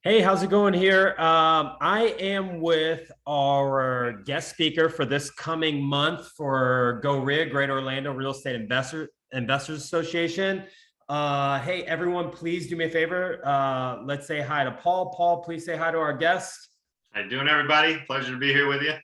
Hey, how's it going here? I am with our guest speaker for this coming month for GOREIA, Great Orlando Real Estate Investors Association. Hey, everyone, please do me a favor. Let's say hi to Paul. Paul, please say hi to our guest. How you doing, everybody? Pleasure to be here with you.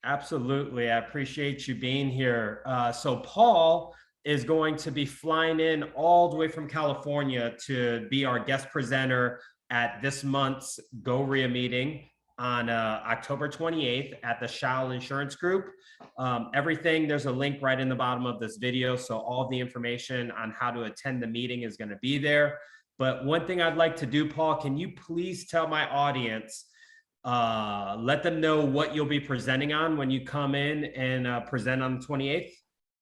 Absolutely. I appreciate you being here. So, Paul is going to be flying in all the way from California to be our guest presenter at this month's GOREIA meeting on October 28th at the Sihle Insurance Group. There's a link right in the bottom of this video. So, all the information on how to attend the meeting is going to be there. But one thing I'd like to do, Paul, can you please tell my audience? Let them know what you'll be presenting on when you come in and present on the 28th.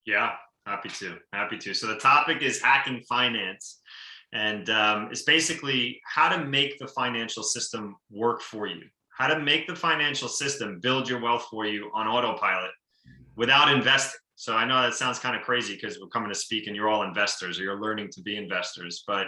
Yeah, happy to. Happy to. So the topic is hacking finance. And it's basically how to make the financial system work for you, how to make the financial system build your wealth for you on autopilot without investing. So I know that sounds kind of crazy because we're coming to speak and you're all investors or you're learning to be investors. But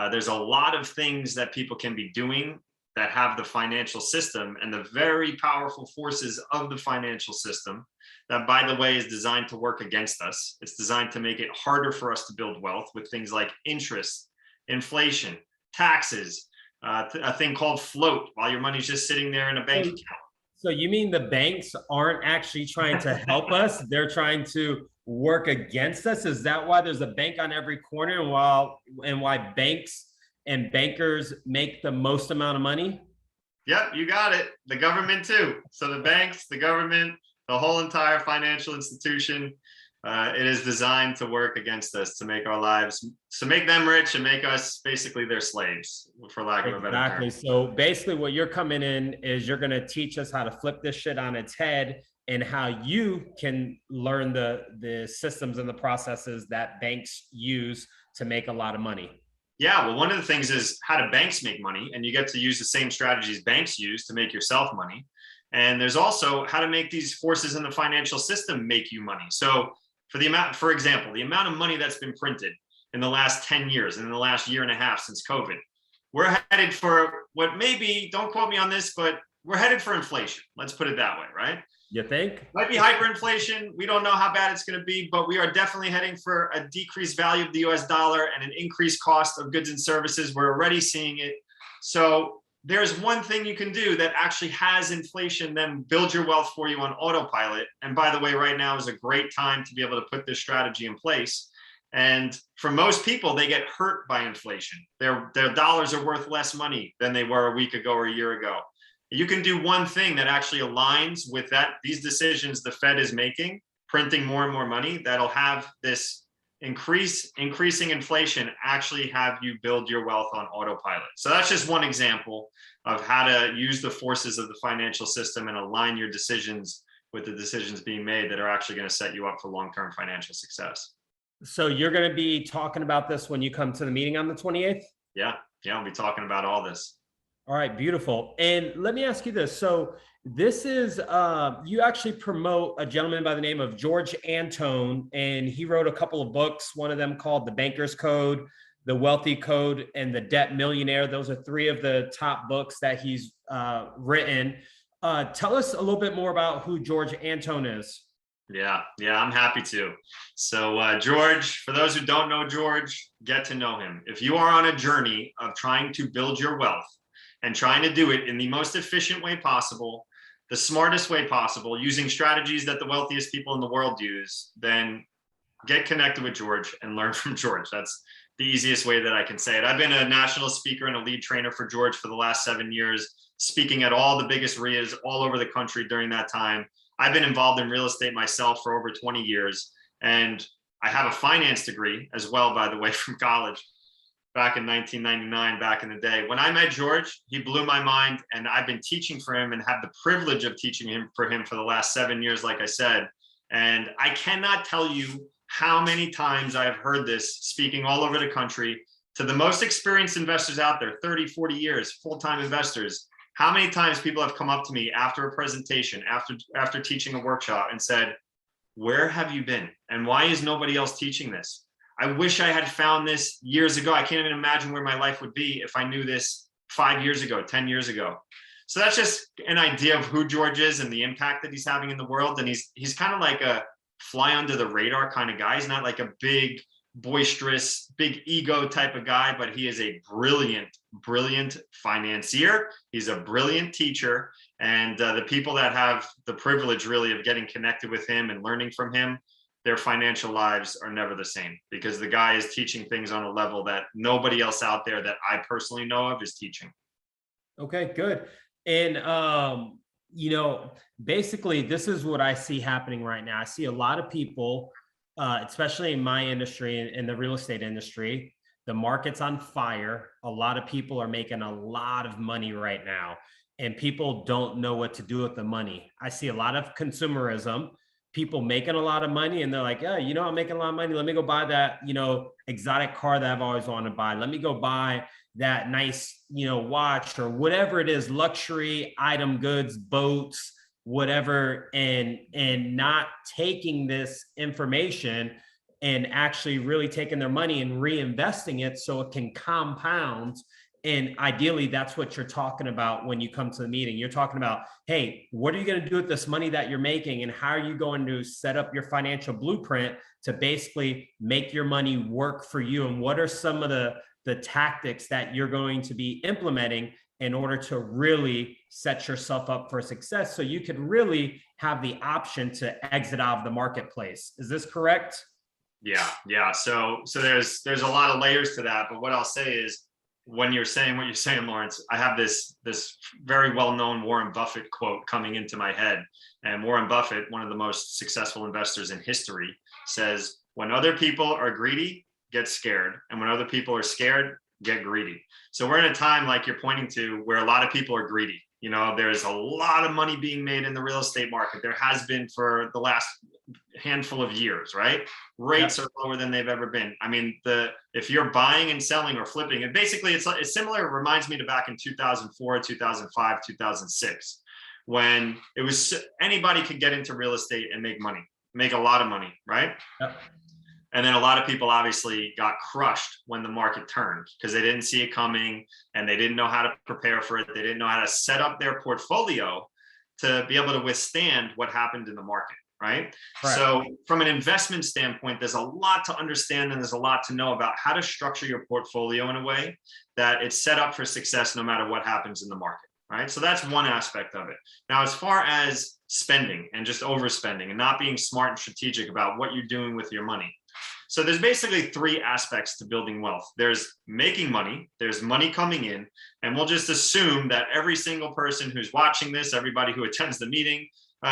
there's a lot of things that people can be doing that have the financial system and the very powerful forces of the financial system that, by the way, is designed to work against us. It's designed to make it harder for us to build wealth with things like interest, inflation, taxes, a thing called float while your money's just sitting there in a bank account. So you mean the banks aren't actually trying to help us? They're trying to work against us? Is that why there's a bank on every corner and why banks and bankers make the most amount of money? Yep, you got it. The government too. So the banks, the government, the whole entire financial institution, it is designed to work against us, to make our lives, to make them rich and make us basically their slaves, for lack of a better term. Exactly. So basically what you're coming in is you're going to teach us how to flip this shit on its head and how you can learn the systems and the processes that banks use to make a lot of money. Yeah, well, one of the things is how do banks make money, and you get to use the same strategies banks use to make yourself money. And there's also how to make these forces in the financial system make you money. So for example, the amount of money that's been printed in the last 10 years and in the last year and a half since COVID, we're headed for what maybe, don't quote me on this, but we're headed for inflation. Let's put it that way, right? You think? Might be hyperinflation. We don't know how bad it's going to be, but we are definitely heading for a decreased value of the US dollar and an increased cost of goods and services. We're already seeing it. So there's one thing you can do that actually has inflation then build your wealth for you on autopilot. And by the way, right now is a great time to be able to put this strategy in place. And for most people, they get hurt by inflation. Their dollars are worth less money than they were a week ago or a year ago. You can do one thing that actually aligns with these decisions the Fed is making, printing more and more money, that'll have this increasing inflation actually have you build your wealth on autopilot. So that's just one example of how to use the forces of the financial system and align your decisions with the decisions being made that are actually going to set you up for long-term financial success. So you're going to be talking about this when you come to the meeting on the 28th? Yeah, I'll be talking about all this. All right, beautiful. And let me ask you this. So this is, you actually promote a gentleman by the name of George Anton, and he wrote a couple of books, one of them called The Banker's Code, The Wealthy Code, and The Debt Millionaire. Those are three of the top books that he's written. Tell us a little bit more about who George Anton is. Yeah, I'm happy to. So George, for those who don't know George, get to know him. If you are on a journey of trying to build your wealth, and trying to do it in the most efficient way possible, the smartest way possible, using strategies that the wealthiest people in the world use, then get connected with George and learn from George. That's the easiest way that I can say it. I've been a national speaker and a lead trainer for George for the last 7 years, speaking at all the biggest RIAs all over the country during that time. I've been involved in real estate myself for over 20 years, and I have a finance degree as well, by the way, from college. Back in 1999, back in the day. When I met George, he blew my mind, and I've been teaching for him and had the privilege of teaching for him for the last 7 years, like I said. And I cannot tell you how many times I've heard this speaking all over the country to the most experienced investors out there, 30, 40 years, full-time investors. How many times people have come up to me after a presentation, after teaching a workshop and said, where have you been? And why is nobody else teaching this? I wish I had found this years ago. I can't even imagine where my life would be if I knew this 5 years ago, 10 years ago. So that's just an idea of who George is and the impact that he's having in the world. And he's kind of like a fly under the radar kind of guy. He's not like a big, boisterous, big ego type of guy, but he is a brilliant financier. He's a brilliant teacher. And the people that have the privilege really of getting connected with him and learning from him, their financial lives are never the same, because the guy is teaching things on a level that nobody else out there that I personally know of is teaching. Okay, good. And, basically this is what I see happening right now. I see a lot of people, especially in my industry, in the real estate industry, the market's on fire. A lot of people are making a lot of money right now, and people don't know what to do with the money. I see a lot of consumerism, people making a lot of money, and they're like, yeah, I'm making a lot of money. Let me go buy that, exotic car that I've always wanted to buy. Let me go buy that nice, watch or whatever it is, luxury item, goods, boats, whatever, and not taking this information and actually really taking their money and reinvesting it so it can compound. And ideally, that's what you're talking about when you come to the meeting. You're talking about, hey, what are you going to do with this money that you're making? And how are you going to set up your financial blueprint to basically make your money work for you? And what are some of the tactics that you're going to be implementing in order to really set yourself up for success, so you could really have the option to exit out of the marketplace? Is this correct? Yeah. So there's a lot of layers to that. But what I'll say is, when you're saying what you're saying, Lawrence, I have this very well-known Warren Buffett quote coming into my head. And Warren Buffett, one of the most successful investors in history, says, when other people are greedy, get scared. And when other people are scared, get greedy. So we're in a time, like you're pointing to, where a lot of people are greedy. There's a lot of money being made in the real estate market. There has been for the last handful of years, right? Rates are lower than they've ever been. I mean, if you're buying and selling or flipping, and basically it's similar. It reminds me to back in 2004, 2005, 2006, when it was anybody could get into real estate and make a lot of money, right? Yep. And then a lot of people obviously got crushed when the market turned, because they didn't see it coming and they didn't know how to prepare for it. They didn't know how to set up their portfolio to be able to withstand what happened in the market, right? So from an investment standpoint, there's a lot to understand, and there's a lot to know about how to structure your portfolio in a way that it's set up for success no matter what happens in the market, right? So that's one aspect of it. Now, as far as spending and just overspending and not being smart and strategic about what you're doing with your money, so there's basically three aspects to building wealth. There's making money, there's money coming in, and we'll just assume that every single person who's watching this, everybody who attends the meeting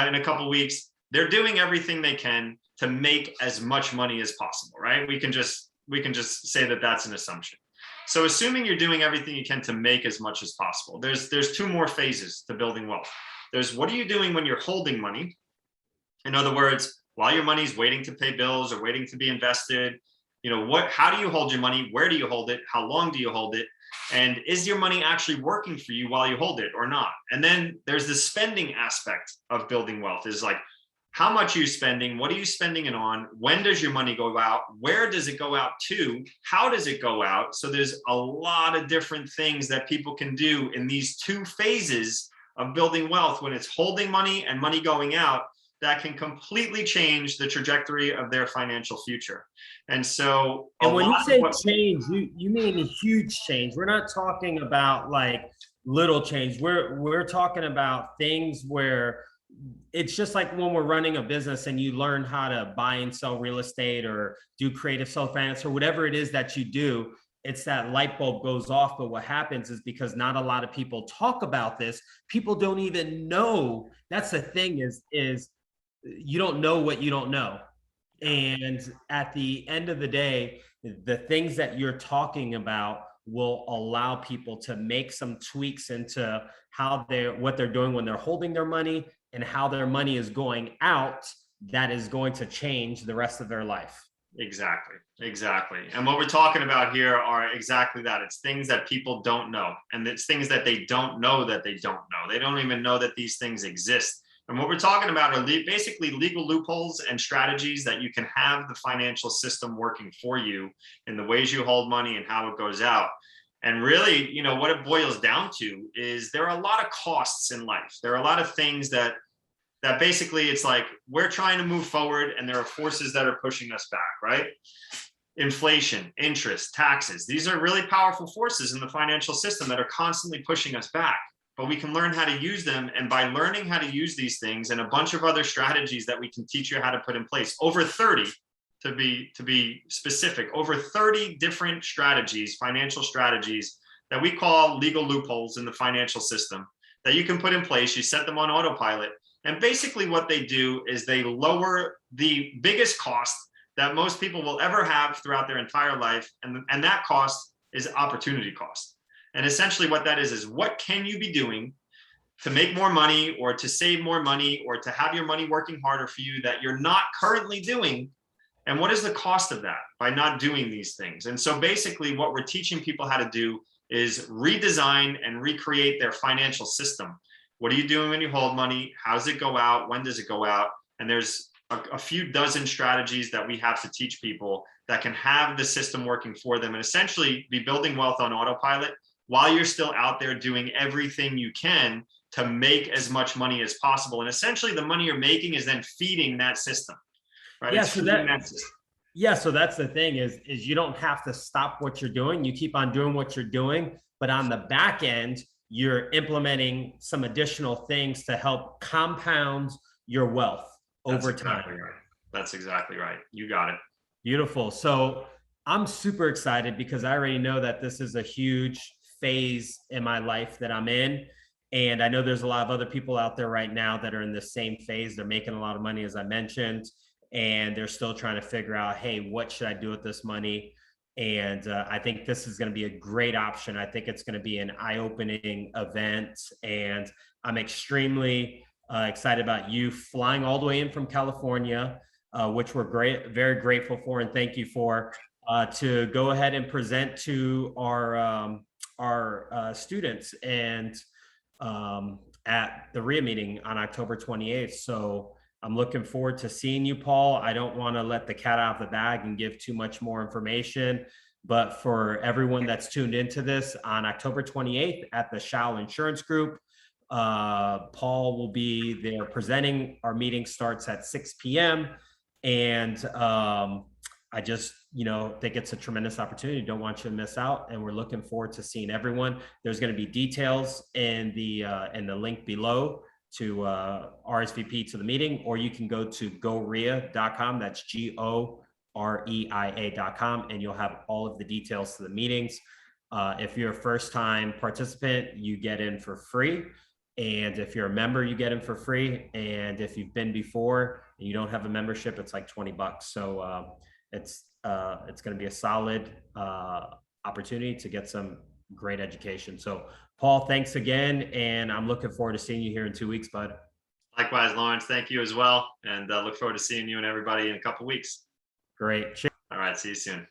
in a couple of weeks, they're doing everything they can to make as much money as possible, right? We can just say that that's an assumption. So assuming you're doing everything you can to make as much as possible, there's two more phases to building wealth. There's what are you doing when you're holding money? In other words, while your money's waiting to pay bills or waiting to be invested, how do you hold your money? Where do you hold it? How long do you hold it? And is your money actually working for you while you hold it or not? And then there's the spending aspect of building wealth, is like, how much are you spending? What are you spending it on? When does your money go out? Where does it go out to? How does it go out? So there's a lot of different things that people can do in these two phases of building wealth, when it's holding money and money going out, that can completely change the trajectory of their financial future. And so, and when you say change, you mean a huge change. We're not talking about like little change. We're talking about things where it's just like when we're running a business and you learn how to buy and sell real estate or do creative self-finance or whatever it is that you do. It's that light bulb goes off. But what happens is, because not a lot of people talk about this, people don't even know. That's the thing, is you don't know what you don't know. And at the end of the day, the things that you're talking about will allow people to make some tweaks into what they're doing when they're holding their money, and how their money is going out, that is going to change the rest of their life. Exactly. And what we're talking about here are exactly that. It's things that people don't know, and it's things that they don't know that they don't know. They don't even know that these things exist. And what we're talking about are basically legal loopholes and strategies that you can have the financial system working for you in the ways you hold money and how it goes out. And really, you know, what it boils down to is there are a lot of costs in life. There are a lot of things that basically it's like we're trying to move forward and there are forces that are pushing us back, right? Inflation, interest, taxes. These are really powerful forces in the financial system that are constantly pushing us back. But we can learn how to use them. And by learning how to use these things and a bunch of other strategies that we can teach you how to put in place, over 30, to be specific, over 30 different strategies, financial strategies that we call legal loopholes in the financial system that you can put in place. You set them on autopilot. And basically what they do is they lower the biggest cost that most people will ever have throughout their entire life. And that cost is opportunity cost. And essentially what that is what can you be doing to make more money or to save more money or to have your money working harder for you that you're not currently doing? And what is the cost of that by not doing these things? And so basically what we're teaching people how to do is redesign and recreate their financial system. What are you doing when you hold money? How does it go out? When does it go out? And there's a few dozen strategies that we have to teach people that can have the system working for them and essentially be building wealth on autopilot while you're still out there doing everything you can to make as much money as possible. And essentially the money you're making is then feeding that system. Right? Yeah, so that's the thing is you don't have to stop what you're doing. You keep on doing what you're doing, but on the back end, you're implementing some additional things to help compound your wealth over time. Right. That's exactly right. You got it. Beautiful. So I'm super excited because I already know that this is a huge phase in my life that I'm in. And I know there's a lot of other people out there right now that are in the same phase. They're making a lot of money, as I mentioned, and they're still trying to figure out, hey, what should I do with this money? And I think this is going to be a great option. I think it's going to be an eye-opening event. And I'm extremely excited about you flying all the way in from California, which we're very grateful for, and thank you for, to go ahead and present to our students and at the GOREIA meeting on October 28th. So I'm looking forward to seeing you, Paul. I don't want to let the cat out of the bag and give too much more information, but for everyone that's tuned into this on October 28th at the Sihle Insurance Group, Paul will be there presenting. Our meeting starts at 6 p.m. And I just, think it's a tremendous opportunity. Don't want you to miss out. And we're looking forward to seeing everyone. There's going to be details in the link below to RSVP to the meeting, or you can go to GOREIA.com. That's GOREIA.com, and you'll have all of the details to the meetings. If you're a first-time participant, you get in for free. And if you're a member, you get in for free. And if you've been before and you don't have a membership, it's like $20. So it's going to be a solid opportunity to get some great education. So Paul, thanks again. And I'm looking forward to seeing you here in 2 weeks, bud. Likewise, Lawrence, thank you as well. And look forward to seeing you and everybody in a couple of weeks. Great. Cheers. All right. See you soon.